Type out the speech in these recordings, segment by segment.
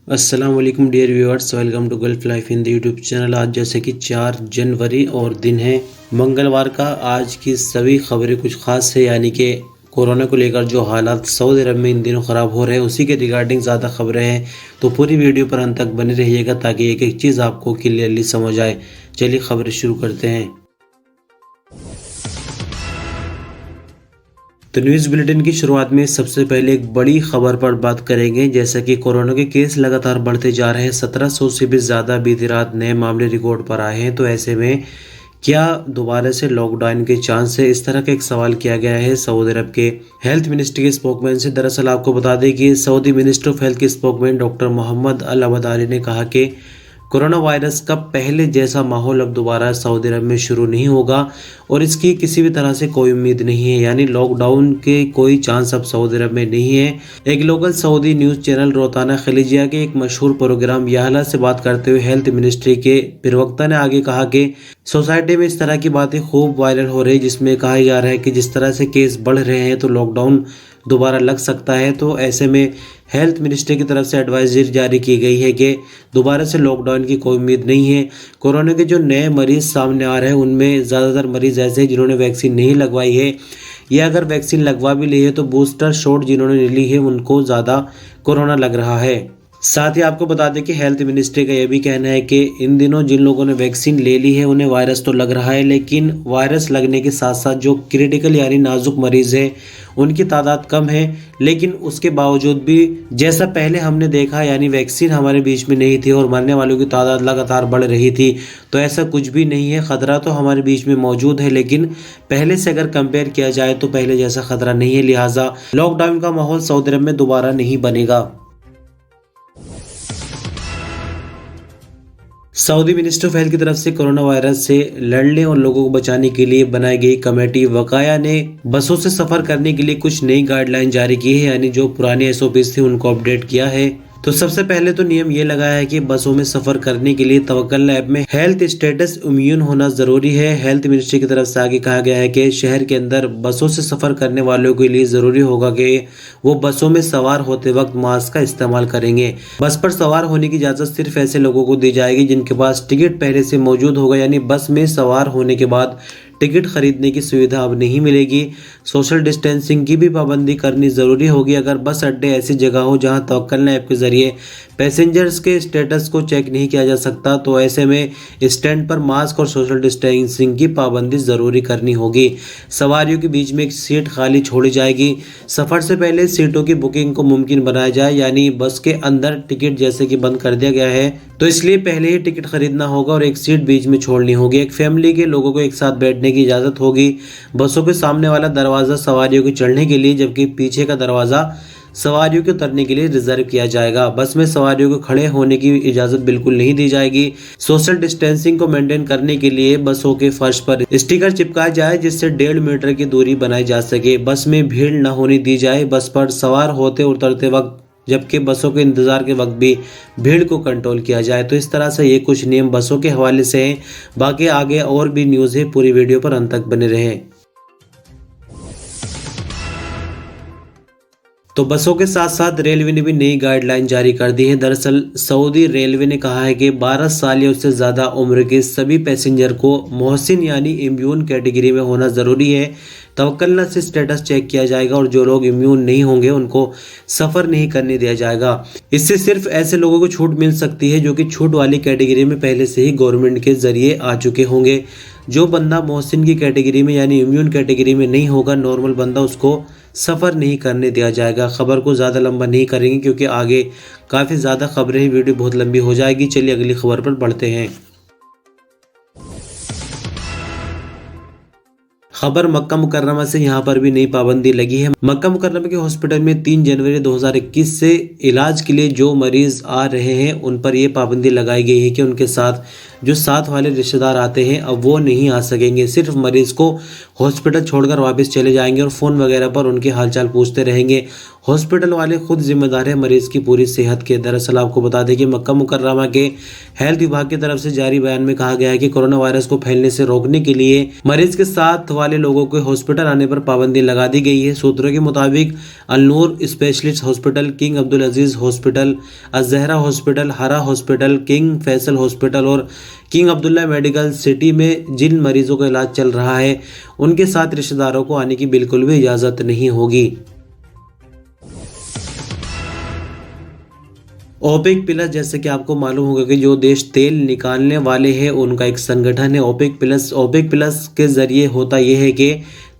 अस्सलाम वालेकुम dear viewers, welcome to Gulf Life in the YouTube channel. आज जैसे कि 4 जनवरी और दिन है मंगलवार का। आज की सभी खबरें कुछ खास है, यानी कि कोरोना को लेकर जो हालात सऊदी अरब में इन दिनों ख़राब हो रहे हैं उसी के रिगार्डिंग ज़्यादा खबरें हैं। तो पूरी वीडियो पर अंत तक बने रहिएगा ताकि एक एक चीज़ आपको क्लियरली समझ आए। चलिए खबरें शुरू करते हैं। तो न्यूज़ बुलेटिन की शुरुआत में सबसे पहले एक बड़ी खबर पर बात करेंगे। जैसा कि कोरोना के केस लगातार बढ़ते जा रहे हैं, 1700 से भी ज़्यादा बीती रात नए मामले रिकॉर्ड पर आए हैं। तो ऐसे में क्या दोबारा से लॉकडाउन के चांस है, इस तरह का एक सवाल किया गया है सऊदी अरब के हेल्थ मिनिस्ट्री के स्पोकमैन से। दरअसल आपको बता दें कि सऊदी मिनिस्टर ऑफ हेल्थ के स्पोकमैन डॉक्टर मोहम्मद अल अबदाली ने कहा कि कोरोना वायरस का पहले जैसा माहौल अब दोबारा सऊदी अरब में शुरू नहीं होगा और इसकी किसी भी तरह से कोई उम्मीद नहीं है, यानी लॉकडाउन के कोई चांस अब सऊदी अरब में नहीं है। एक लोकल सऊदी न्यूज़ चैनल रोताना खलीजिया के एक मशहूर प्रोग्राम याहला से बात करते हुए हेल्थ मिनिस्ट्री के प्रवक्ता ने आगे कहा कि सोसाइटी में इस तरह की बातें खूब वायरल हो रही है, जिसमें कहा जा रहा है कि जिस तरह से केस बढ़ रहे हैं तो लॉकडाउन दोबारा लग सकता है। तो ऐसे में हेल्थ मिनिस्ट्री की तरफ से एडवाइजरी जारी की गई है कि दोबारा से लॉकडाउन की कोई उम्मीद नहीं है। कोरोना के जो नए मरीज सामने आ रहे हैं उनमें ज़्यादातर मरीज ऐसे हैं जिन्होंने वैक्सीन नहीं लगवाई है, या अगर वैक्सीन लगवा भी ली है तो बूस्टर शॉट जिन्होंने ली है उनको ज़्यादा कोरोना लग रहा है। साथ ही आपको बता दें कि हेल्थ मिनिस्ट्री का यह भी कहना है कि इन दिनों जिन लोगों ने वैक्सीन ले ली है उन्हें वायरस तो लग रहा है, लेकिन वायरस लगने के साथ साथ जो क्रिटिकल यानी नाजुक मरीज है उनकी तादाद कम है। लेकिन उसके बावजूद भी जैसा पहले हमने देखा, यानी वैक्सीन हमारे बीच में नहीं थी और मरने वालों की तादाद लगातार बढ़ रही थी, तो ऐसा कुछ भी नहीं है। ख़तरा तो हमारे बीच में मौजूद है, लेकिन पहले से अगर कंपेयर किया जाए तो पहले जैसा ख़तरा नहीं है। लिहाजा लॉकडाउन का माहौल सऊदी अरब में दोबारा नहीं बनेगा। सऊदी मिनिस्टर ऑफ हेल्थ की तरफ से कोरोना वायरस से लड़ने और लोगों को बचाने के लिए बनाई गई कमेटी वकाया ने बसों से सफर करने के लिए कुछ नई गाइडलाइन जारी की है, यानी जो पुरानी एसओपीज थी उनको अपडेट किया है। तो सबसे पहले तो नियम ये लगाया है कि बसों में सफर करने के लिए तवक्कल ऐप में हेल्थ स्टेटस इम्यून होना जरूरी है। हेल्थ मिनिस्ट्री की तरफ से आगे कहा गया है कि शहर के अंदर बसों से सफर करने वालों के लिए जरूरी होगा कि वो बसों में सवार होते वक्त मास्क का इस्तेमाल करेंगे। बस पर सवार होने की इजाजत सिर्फ ऐसे लोगों को दी जाएगी जिनके पास टिकट पहले से मौजूद होगा, यानी बस में सवार होने के बाद टिकट खरीदने की सुविधा अब नहीं मिलेगी। सोशल डिस्टेंसिंग की भी पाबंदी करनी ज़रूरी होगी। अगर बस अड्डे ऐसी जगह हो जहां तवक्कल ऐप के ज़रिए पैसेंजर्स के स्टेटस को चेक नहीं किया जा सकता, तो ऐसे में स्टैंड पर मास्क और सोशल डिस्टेंसिंग की पाबंदी ज़रूरी करनी होगी। सवारियों के बीच में एक सीट खाली छोड़ी जाएगी। सफ़र से पहले सीटों की बुकिंग को मुमकिन बनाया जाए, यानी बस के अंदर टिकट जैसे कि बंद कर दिया गया है तो इसलिए पहले ही टिकट खरीदना होगा और एक सीट बीच में छोड़नी होगी। एक फैमिली के लोगों को एक साथ बैठने की इजाज़त होगी। बसों के सामने वाला दरवाज़ा सवारियों के चढ़ने के लिए, जबकि पीछे का दरवाज़ा सवारियों के उतरने के लिए रिजर्व किया जाएगा। बस में सवारियों को खड़े होने की इजाज़त बिल्कुल नहीं दी जाएगी। सोशल डिस्टेंसिंग को मेंटेन करने के लिए बसों के फर्श पर स्टिकर चिपकाया जाए जिससे 1.5 मीटर की दूरी बनाई जा सके। बस में भीड़ न होने दी जाए। बस पर सवार होते उतरते वक्त, जबकि बसों के इंतज़ार के वक्त भी भीड़ को कंट्रोल किया जाए। तो इस तरह से ये कुछ नियम बसों के हवाले से हैं। बाकी आगे और भी न्यूज़ है, पूरी वीडियो पर अंत तक बने रहें। तो बसों के साथ साथ रेलवे ने भी नई गाइडलाइन जारी कर दी है। दरअसल सऊदी रेलवे ने कहा है कि 12 साल या उससे ज़्यादा उम्र के सभी पैसेंजर को मोहसिन यानी इम्यून कैटेगरी में होना ज़रूरी है। तवक्कल से स्टेटस चेक किया जाएगा और जो लोग इम्यून नहीं होंगे उनको सफ़र नहीं करने दिया जाएगा। इससे सिर्फ ऐसे लोगों को छूट मिल सकती है जो कि छूट वाली कैटेगरी में पहले से ही गवर्नमेंट के ज़रिए आ चुके होंगे। जो बंदा मोहसिन की कैटेगरी में यानी इम्यून कैटेगरी में नहीं होगा, नॉर्मल बंदा, उसको सफ़र नहीं करने दिया जाएगा। खबर को ज़्यादा लंबा नहीं करेंगे क्योंकि आगे काफ़ी ज़्यादा खबरें हैं, वीडियो बहुत लंबी हो जाएगी। चलिए अगली खबर पर बढ़ते हैं। खबर मक्का मुकर्रमा से, यहाँ पर भी नई पाबंदी लगी है। मक्का मुकर्रमा के हॉस्पिटल में 3 जनवरी 2021 से इलाज के लिए जो मरीज आ रहे हैं उन पर यह पाबंदी लगाई गई है कि उनके साथ जो साथ वाले रिश्तेदार आते हैं अब वो नहीं आ सकेंगे। सिर्फ मरीज को हॉस्पिटल छोड़कर वापस चले जाएंगे और फ़ोन वगैरह पर उनके हालचाल पूछते रहेंगे। हॉस्पिटल वाले खुद जिम्मेदार है मरीज की पूरी सेहत के। दरअसल आपको बता दें कि मक्का मुकर्रमा के हेल्थ विभाग की तरफ से जारी बयान में कहा गया है कि कोरोना वायरस को फैलने से रोकने के लिए मरीज के साथ वाले लोगों को हॉस्पिटल आने पर पाबंदी लगा दी गई है। सूत्रों के मुताबिक अल-नूर स्पेशलिस्ट हॉस्पिटल, किंग अब्दुल अजीज हॉस्पिटल, अज़हरा हॉस्पिटल, हरा हॉस्पिटल, किंग फैसल हॉस्पिटल और किंग अब्दुल्ला मेडिकल सिटी में जिन मरीजों का इलाज चल रहा है उनके साथ रिश्तेदारों को आने की बिल्कुल भी इजाजत नहीं होगी। ओपेक प्लस, जैसे कि आपको मालूम होगा कि जो देश तेल निकालने वाले हैं उनका एक संगठन है ओपेक प्लस। ओपेक प्लस के जरिए होता यह है कि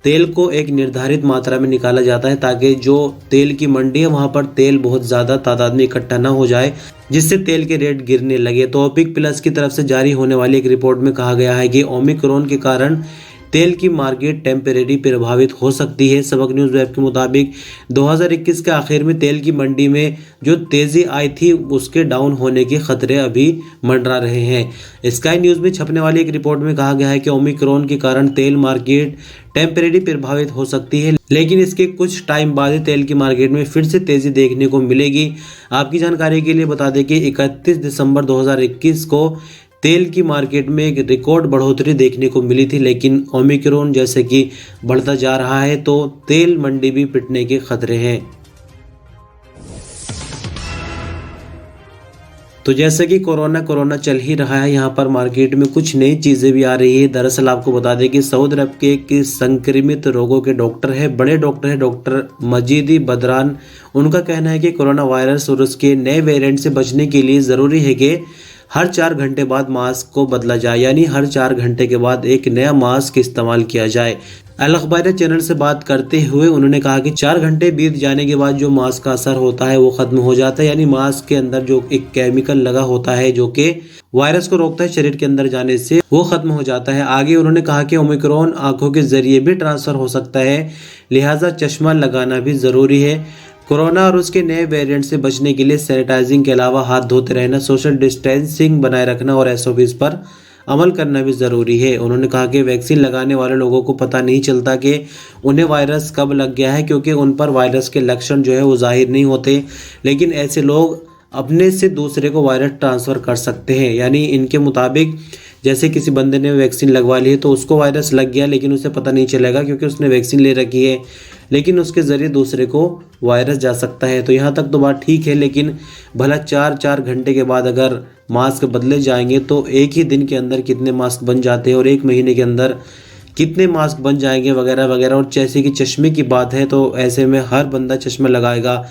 तेल को एक निर्धारित मात्रा में निकाला जाता है ताकि जो तेल की मंडी है वहां पर तेल बहुत ज़्यादा तादाद में इकट्ठा ना हो जाए, जिससे तेल के रेट गिरने लगे। तो ओपेक प्लस की तरफ से जारी होने वाली एक रिपोर्ट में कहा गया है कि ओमिक्रॉन के कारण तेल की मार्केट टेम्परेरी प्रभावित हो सकती है। सबक न्यूज़ वेब के मुताबिक 2021 के आखिर में तेल की मंडी में जो तेज़ी आई थी उसके डाउन होने के खतरे अभी मंडरा रहे हैं। स्काई न्यूज़ में छपने वाली एक रिपोर्ट में कहा गया है कि ओमिक्रॉन के कारण तेल मार्केट टेम्परेरी प्रभावित हो सकती है, लेकिन इसके कुछ टाइम बाद तेल की मार्केट में फिर से तेज़ी देखने को मिलेगी। आपकी जानकारी के लिए बता दें कि 31 दिसंबर 2021 को तेल की मार्केट में एक रिकॉर्ड बढ़ोतरी देखने को मिली थी, लेकिन ओमिक्रॉन जैसे कि बढ़ता जा रहा है तो तेल मंडी भी पिटने के खतरे हैं। तो जैसे कि कोरोना चल ही रहा है, यहाँ पर मार्केट में कुछ नई चीज़ें भी आ रही है। दरअसल आपको बता दें कि सऊदी अरब के एक संक्रमित रोगों के डॉक्टर है, बड़े डॉक्टर है, डॉक्टर मजीदी बदरान। उनका कहना है कि कोरोना वायरस और उसके नए वेरिएंट से बचने के लिए ज़रूरी है कि हर 4 घंटे बाद मास्क को बदला जाए, यानी हर 4 घंटे के बाद एक नया मास्क इस्तेमाल किया जाए। अल अखबार चैनल से बात करते हुए उन्होंने कहा कि 4 घंटे बीत जाने के बाद जो मास्क का असर होता है वो खत्म हो जाता है, यानी मास्क के अंदर जो एक केमिकल लगा होता है जो कि वायरस को रोकता है शरीर के अंदर जाने से, वो खत्म हो जाता है। आगे उन्होंने कहा कि ओमिक्रॉन आंखों के जरिए भी ट्रांसफर हो सकता है, लिहाजा चश्मा लगाना भी जरूरी है। कोरोना और उसके नए वेरिएंट से बचने के लिए सैनिटाइजिंग के अलावा हाथ धोते रहना, सोशल डिस्टेंसिंग बनाए रखना और एसओपीज पर अमल करना भी ज़रूरी है। उन्होंने कहा कि वैक्सीन लगाने वाले लोगों को पता नहीं चलता कि उन्हें वायरस कब लग गया है, क्योंकि उन पर वायरस के लक्षण जो है वो जाहिर नहीं होते, लेकिन ऐसे लोग अपने से दूसरे को वायरस ट्रांसफ़र कर सकते हैं। यानी इनके मुताबिक जैसे किसी बंदे ने वैक्सीन लगवा ली है तो उसको वायरस लग गया, लेकिन उसे पता नहीं चलेगा क्योंकि उसने वैक्सीन ले रखी है, लेकिन उसके ज़रिए दूसरे को वायरस जा सकता है। तो यहाँ तक तो बात ठीक है, लेकिन भला 4 घंटे के बाद अगर मास्क बदले जाएंगे तो एक ही दिन के अंदर कितने मास्क बन जाते हैं और 1 महीने के अंदर कितने मास्क बन जाएंगे वगैरह वगैरह। और जैसे कि चश्मे की बात है तो ऐसे में हर बंदा चश्मा लगाएगा,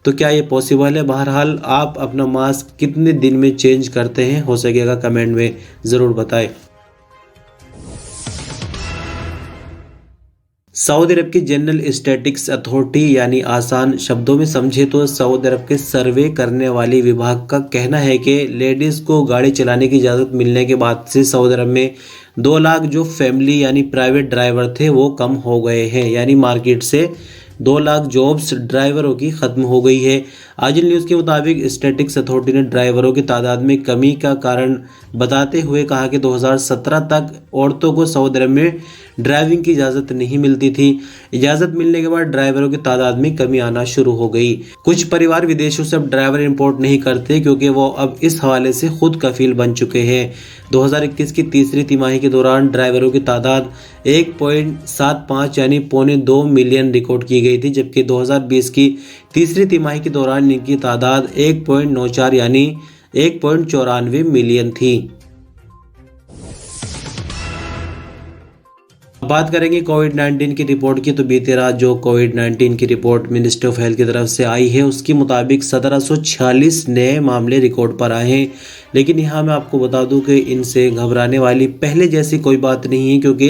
तो क्या ये पॉसिबल है? बहरहाल आप अपना मास्क कितने दिन में चेंज करते हैं, हो सकेगा कमेंट में ज़रूर बताएं। सऊदी अरब की जनरल स्टैटिस्टिक्स अथॉरिटी, यानी आसान शब्दों में समझे तो सऊदी अरब के सर्वे करने वाली विभाग का कहना है कि लेडीज़ को गाड़ी चलाने की इजाज़त मिलने के बाद से सऊदी अरब में 2 लाख जो फैमिली यानी प्राइवेट ड्राइवर थे वो कम हो गए हैं, यानी मार्केट से 2 लाख जॉब्स ड्राइवरों की ख़त्म हो गई है। आजिल न्यूज़ के मुताबिक स्टैटिस्टिक्स अथॉरिटी ने ड्राइवरों की तादाद में कमी का कारण बताते हुए कहा कि 2017 तक औरतों को सऊदी अरब में ड्राइविंग की इजाज़त नहीं मिलती थी। इजाज़त मिलने के बाद ड्राइवरों की तादाद में कमी आना शुरू हो गई। कुछ परिवार विदेशों से अब ड्राइवर इंपोर्ट नहीं करते क्योंकि वो अब इस हवाले से खुद कफील बन चुके हैं। 2021 की तीसरी तिमाही के दौरान ड्राइवरों की तादाद 1.75 यानी 2.25 मिलियन रिकॉर्ड की गई थी, जबकि 2020 की तीसरी तिमाही के दौरान इनकी तादाद 1.94 यानी 1.94 मिलियन थी। बात करेंगे कोविड-19 की रिपोर्ट की, तो बीते रात जो कोविड-19 की रिपोर्ट मिनिस्ट्री ऑफ हेल्थ की तरफ से आई है उसके मुताबिक 1746 नए मामले रिकॉर्ड पर आए हैं। लेकिन यहाँ मैं आपको बता दूं कि इनसे घबराने वाली पहले जैसी कोई बात नहीं है, क्योंकि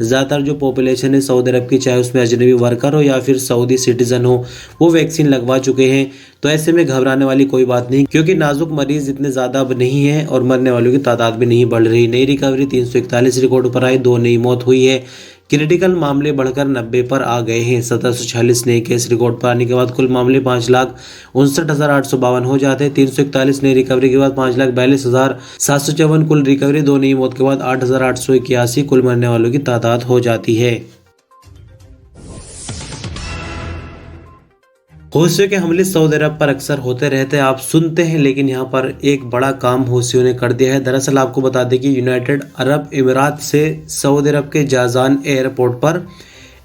ज़्यादातर जो पॉपुलेशन है सऊदी अरब की, चाहे उसमें अजनबी वर्कर हो या फिर सऊदी सिटीज़न हो, वो वैक्सीन लगवा चुके हैं। तो ऐसे में घबराने वाली कोई बात नहीं, क्योंकि नाजुक मरीज़ इतने ज़्यादा अब नहीं है और मरने वालों की तादाद भी नहीं बढ़ रही। नई रिकवरी 341 रिकॉर्ड पर आई, 2 नई मौत हुई है। क्रिटिकल मामले बढ़कर 90 पर आ गए हैं। 1746 नए केस रिकॉर्ड पर आने के बाद कुल मामले 5,59,852 हो जाते हैं। 341 नई रिकवरी के बाद 5,42,754 कुल रिकवरी, 2 नई मौत के बाद 8,881 कुल मरने वालों की तादाद हो जाती है। हौसियों के हमले सऊदी अरब पर अक्सर होते रहते हैं, आप सुनते हैं, लेकिन यहाँ पर एक बड़ा काम हौसियों ने कर दिया है। दरअसल आपको बता दें कि यूनाइटेड अरब अमीरात से सऊदी अरब के जाजान एयरपोर्ट पर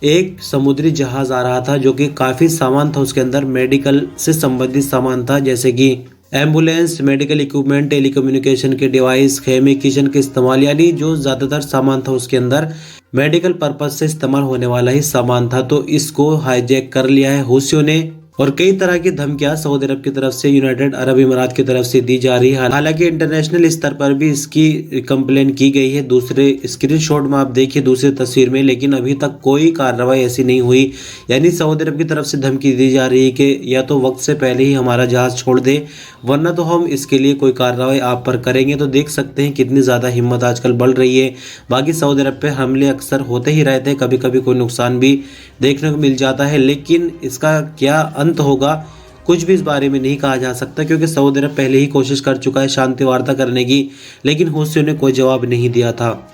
एक समुद्री जहाज आ रहा था, जो कि काफ़ी सामान था उसके अंदर, मेडिकल से संबंधित सामान था, जैसे कि एम्बुलेंस, मेडिकल इक्विपमेंट, टेलीकम्युनिकेशन के डिवाइस, खेमे, किचन के इस्तेमाल, यानी जो ज़्यादातर सामान था उसके अंदर मेडिकल पर्पज से इस्तेमाल होने वाला ही सामान था। तो इसको हाईजैक कर लिया है हौसियों ने, और कई तरह की धमकियां सऊदी अरब की तरफ से यूनाइटेड अरब अमीरात की तरफ से दी जा रही है। हालांकि इंटरनेशनल स्तर पर भी इसकी कंप्लेन की गई है, दूसरे स्क्रीनशॉट में आप देखिए, दूसरी तस्वीर में, लेकिन अभी तक कोई कार्रवाई ऐसी नहीं हुई। यानी सऊदी अरब की तरफ से धमकी दी जा रही है कि या तो वक्त से पहले ही हमारा जहाज छोड़ दे, वरना तो हम इसके लिए कोई कार्रवाई आप पर करेंगे। तो देख सकते हैं कितनी ज़्यादा हिम्मत आजकल बढ़ रही है। बाकी सऊदी अरब पे हमले अक्सर होते ही रहते हैं, कभी कभी कोई नुकसान भी देखने को मिल जाता है, लेकिन इसका क्या अंत होगा कुछ भी इस बारे में नहीं कहा जा सकता, क्योंकि सऊदी अरब पहले ही कोशिश कर चुका है शांति वार्ता करने की, लेकिन हौसियों ने कोई जवाब नहीं दिया था।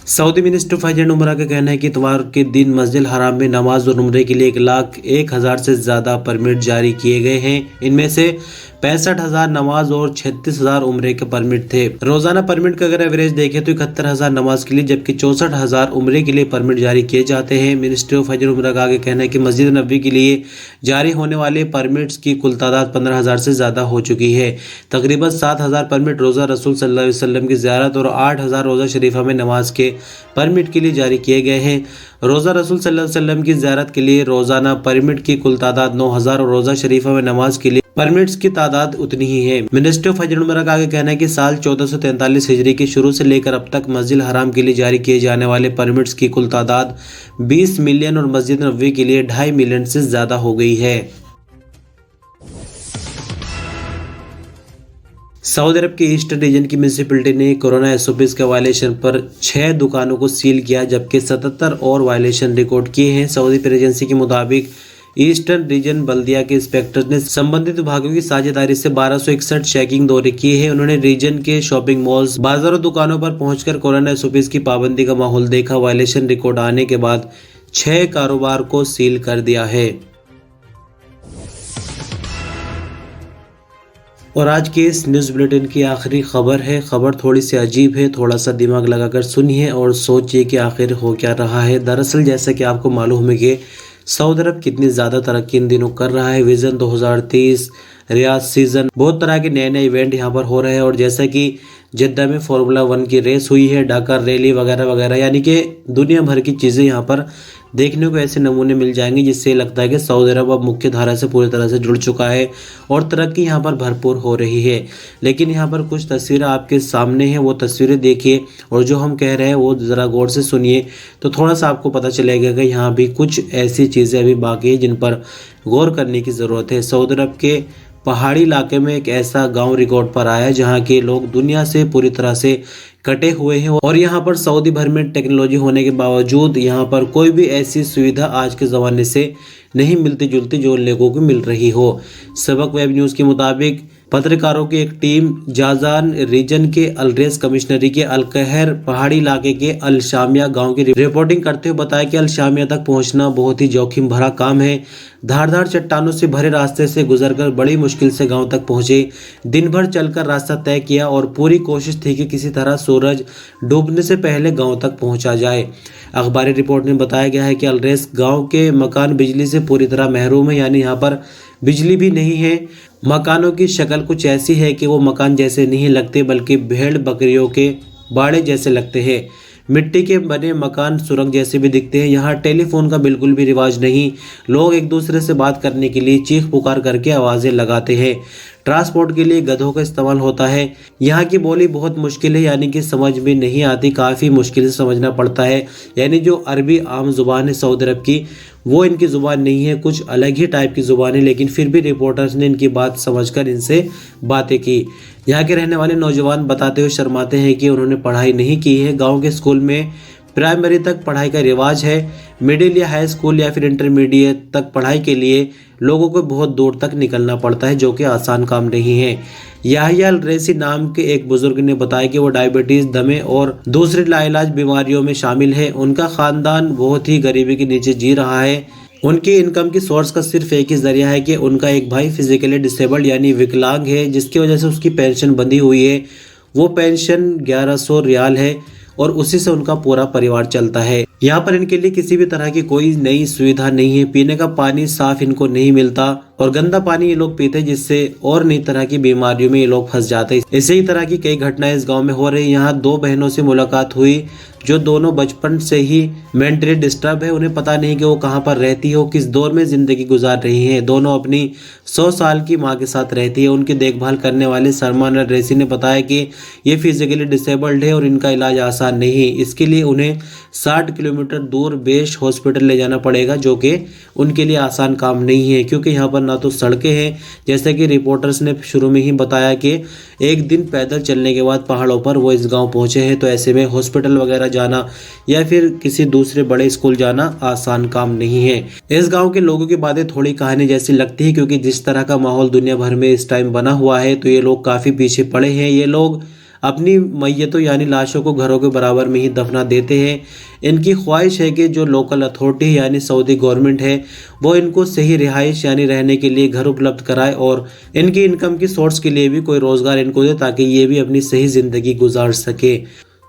सऊदी मिनिस्टर फैजल उमरा का कहना है कि इतवार के दिन मस्जिद हराम में नमाज और उम्रे के लिए 1,01,000 से ज़्यादा परमिट जारी किए गए हैं। इनमें से 65,000 नमाज और 36,000 उम्रे के परमिट थे। रोजाना परमिट का अगर एवरेज देखें तो 71,000 नमाज के लिए, जबकि 64,000 उम्रे के लिए परमिट जारी किए जाते हैं। मिनिस्ट्री ऑफ फैजल उमरा का आगे कहना है कि मस्जिद नबवी के लिए जारी होने वाले परमिट्स की कुल तादाद 15,000 से ज़्यादा हो चुकी है। तकरीबन 7,000 परमिट रोज़ा रसूल सल्लल्लाहु अलैहि वसल्लम की ज़ियारत और 8,000 रोज़ा शरीफा में नमाज के परमिट के लिए जारी किए गए हैं। रोज़ा रसूल सल्लल्लाहु अलैहि वसल्लम की ज़ियारत के लिए रोज़ाना परमिट की कुल तादाद 9,000 और रोज़ा शरीफा में नमाज के लिए परमिट्स की तादाद उतनी ही है। मिनिस्ट्री ऑफ फैजल उमरा का आगे कहना है कि साल 1443 हिजरी के शुरू से लेकर अब तक मस्जिद हराम के लिए जारी किए जाने वाले परमिट्स की कुल तादाद 20 मिलियन और मस्जिद नबवी के लिए 2.5 मिलियन से ज़्यादा हो गई है। सऊदी अरब के ईस्टर्न रीजन की म्यूनिसिपैलिटी ने कोरोना एसओपीज के वायलेशन पर 6 दुकानों को सील किया, जबकि 77 और वायलेशन रिकॉर्ड किए हैं। सऊदी प्रेस एजेंसी के मुताबिक ईस्टर्न रीजन बल्दिया के इंस्पेक्टर ने संबंधित विभागों की साझेदारी से 1261 चेकिंग दौरे किए हैं। उन्होंने रीजन के शॉपिंग मॉल्स, बाजारों, दुकानों पर पहुंचकर कोरोना एसओपीज की पाबंदी का माहौल देखा। वायलेशन रिकॉर्ड आने के बाद 6 कारोबार को सील कर दिया है। और आज के इस न्यूज़ बुलेटिन की आखिरी खबर है। खबर थोड़ी सी अजीब है, थोड़ा सा दिमाग लगाकर सुनिए और सोचिए कि आखिर हो क्या रहा है। दरअसल जैसा कि आपको मालूम है कि सऊदी अरब कितनी ज़्यादा तरक्की इन दिनों कर रहा है। विजन 2030, रियाद सीजन, बहुत तरह के नए नए इवेंट यहाँ पर हो रहे हैं। और जैसा कि जिद्दा में फार्मूला 1 की रेस हुई है, डाकर रैली वगैरह वगैरह, यानी कि दुनिया भर की चीज़ें यहाँ पर देखने को ऐसे नमूने मिल जाएंगे, जिससे लगता है कि सऊदी अरब अब मुख्य धारा से पूरी तरह से जुड़ चुका है और तरक्की यहाँ पर भरपूर हो रही है। लेकिन यहाँ पर कुछ तस्वीरें आपके सामने हैं, वो तस्वीरें देखिए और जो हम कह रहे हैं वो ज़रा गौर से सुनिए, तो थोड़ा सा आपको पता चलेगा कि यहाँ भी कुछ ऐसी चीज़ें अभी बाकी है जिन पर गौर करने की ज़रूरत है। सऊदी अरब के पहाड़ी इलाके में एक ऐसा गांव रिकॉर्ड पर आया है जहां के लोग दुनिया से पूरी तरह से कटे हुए हैं, और यहां पर सऊदी भर में टेक्नोलॉजी होने के बावजूद यहां पर कोई भी ऐसी सुविधा आज के ज़माने से नहीं मिलती जुलती जो लोगों को मिल रही हो। सबक वेब न्यूज़ के मुताबिक पत्रकारों की एक टीम जाजान रीजन के अलरेस कमिश्नरी के अलकहर पहाड़ी इलाके के अल शामिया गांव की रिपोर्टिंग करते हुए बताया कि अल शामिया तक पहुंचना बहुत ही जोखिम भरा काम है। धारदार चट्टानों से भरे रास्ते से गुजरकर बड़ी मुश्किल से गांव तक पहुंचे। दिन भर चलकर रास्ता तय किया और पूरी कोशिश थी कि किसी तरह सूरज डूबने से पहले गांव तक पहुंचा जाए। अखबारी रिपोर्ट में बताया गया है कि अलरेस गांव के मकान बिजली से पूरी तरह महरूम है, यानी यहाँ पर बिजली भी नहीं है। मकानों की शक्ल कुछ ऐसी है कि वो मकान जैसे नहीं लगते बल्कि भेड़ बकरियों के बाड़े जैसे लगते हैं। मिट्टी के बने मकान सुरंग जैसे भी दिखते हैं। यहाँ टेलीफोन का बिल्कुल भी रिवाज नहीं। लोग एक दूसरे से बात करने के लिए चीख पुकार करके आवाज़ें लगाते हैं। ट्रांसपोर्ट के लिए गधों का इस्तेमाल होता है। यहाँ की बोली बहुत मुश्किल है, यानी कि समझ में नहीं आती, काफ़ी मुश्किल से समझना पड़ता है। यानी जो अरबी आम जुबान है सऊदी अरब की, वो इनकी ज़ुबान नहीं है, कुछ अलग ही टाइप की ज़ुबान है, लेकिन फिर भी रिपोर्टर्स ने इनकी बात समझकर इनसे बातें की। यहाँ के रहने वाले नौजवान बताते हुए शर्माते हैं कि उन्होंने पढ़ाई नहीं की है। गाँव के स्कूल में प्राइमरी तक पढ़ाई का रिवाज है, मिडिल या हाई स्कूल या फिर इंटरमीडिएट तक पढ़ाई के लिए लोगों को बहुत दूर तक निकलना पड़ता है, जो कि आसान काम नहीं है। याहिया अल रईसी नाम के एक बुजुर्ग ने बताया कि वो डायबिटीज, दमे और दूसरी लाइलाज बीमारियों में शामिल है। उनका खानदान बहुत ही गरीबी के नीचे जी रहा है। उनकी इनकम की सोर्स का सिर्फ एक ही जरिया है कि उनका एक भाई फिजिकली डिसेबल्ड यानी विकलांग है, जिसकी वजह से उसकी पेंशन बंधी हुई है। वो पेंशन 1100 रियाल है और उसी से उनका पूरा परिवार चलता है। यहाँ पर इनके लिए किसी भी तरह की कोई नई सुविधा नहीं है। पीने का पानी साफ इनको नहीं मिलता और गंदा पानी ये लोग पीते हैं, जिससे और नई तरह की बीमारियों में ये लोग फंस जाते हैं। इसी तरह की कई घटनाएं इस गांव में हो रही है। यहाँ दो बहनों से मुलाकात हुई जो दोनों बचपन से ही मेंटली डिस्टर्ब है। उन्हें पता नहीं कि वो कहाँ पर रहती है, वो किस दौर में जिंदगी गुजार रही है। दोनों अपनी 100 साल की माँ के साथ रहती है। उनकी देखभाल करने वाले सलमान अल रईसी ने बताया कि ये फिजिकली डिसेबल्ड है और इनका इलाज आसान नहीं है। इसके लिए उन्हें 60 किलोमीटर दूर बेश हॉस्पिटल ले जाना पड़ेगा, जो कि उनके लिए आसान काम नहीं है, क्योंकि यहाँ पर ना तो सड़कें हैं, जैसे कि रिपोर्टर्स ने शुरू में ही बताया कि एक दिन पैदल चलने के बाद पहाड़ों पर वो इस गांव पहुंचे हैं। तो ऐसे में हॉस्पिटल वगैरह जाना या फिर किसी दूसरे बड़े स्कूल जाना आसान काम नहीं है। इस गांव के लोगों की बातें थोड़ी कहानी जैसी लगती है, क्योंकि जिस तरह का माहौल दुनिया भर में इस टाइम बना हुआ है, तो ये लोग काफ़ी पीछे पड़े हैं। ये लोग अपनी मैयतों यानी लाशों को घरों के बराबर में ही दफना देते हैं। इनकी ख्वाहिश है कि जो लोकल अथॉरिटी यानी सऊदी गवर्नमेंट है, वो इनको सही रिहाइश यानी रहने के लिए घर उपलब्ध कराए और इनकी इनकम की सोर्स के लिए भी कोई रोज़गार इनको दे, ताकि ये भी अपनी सही ज़िंदगी गुजार सके।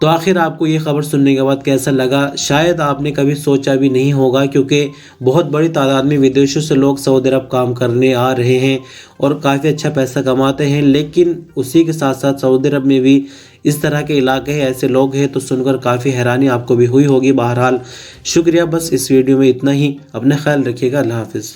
तो आखिर आपको ये खबर सुनने के बाद कैसा लगा? शायद आपने कभी सोचा भी नहीं होगा, क्योंकि बहुत बड़ी तादाद में विदेशों से लोग सऊदी अरब काम करने आ रहे हैं और काफ़ी अच्छा पैसा कमाते हैं। लेकिन उसी के साथ साथ सऊदी अरब में भी इस तरह के इलाके हैं, ऐसे लोग हैं। तो सुनकर काफ़ी हैरानी आपको भी हुई होगी। बहरहाल शुक्रिया, बस इस वीडियो में इतना ही। अपना ख्याल रखिएगा। अल्लाह हाफिज़।